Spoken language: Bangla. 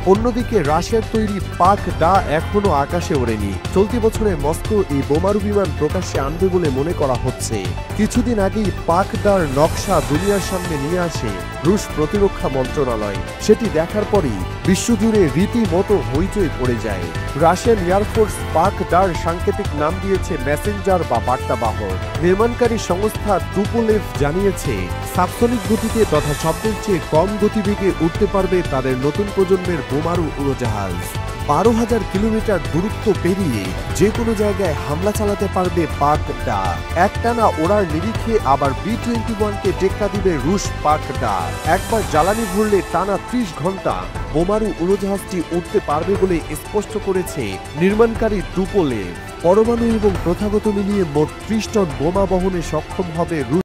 অন্যদিকে রাশিয়ার তৈরি পাক-ডা এখনো আকাশে ওড়েনি। চলতি বছরে মস্কো এই বোমারু বিমান প্রকাশ্যে আনবে বলে মনে করা হচ্ছে। কিছুদিন আগেই পাক-ডার নকশা দুনিয়ার সামনে নিয়ে আসে রুশ প্রতিরক্ষা মন্ত্রণালয়। সেটি দেখার পরই বিশ্বজুড়ে রীতিমতো হইচই পড়ে যায়। রাশিয়ান এয়ারফোর্স পাক-ডার সাংকেতিক নাম দিয়েছে মেসেঞ্জার বা বার্তাবাহক। নির্মাণকারী সংস্থা টুপোলেভ জানিয়েছে, সাবসনিক গতিতে তথা শব্দের চেয়ে কম গতিবেগে উঠতে পারবে তাদের নতুন প্রজন্মের বোমারু উড়োজাহাজ। 12,000 কিলোমিটার দূরত্ব পেরিয়ে যে কোনো জায়গায় হামলা চালাতে পারবে পাক-ডা। একটানা ওড়ার নিরিখে আবার B-21কে টেক্কা দিবে রুশ পাক-ডা। একবার জ্বালানি ভরলে টানা 30 ঘন্টা বোমারু উড়োজাহাজটি উঠতে পারবে বলে স্পষ্ট করেছে নির্মাণকারী টুপোলেভ। পরমাণু এবং প্রথাগত মিলিয়ে মোট 30 টন বোমা বহনে সক্ষম হবে রুশ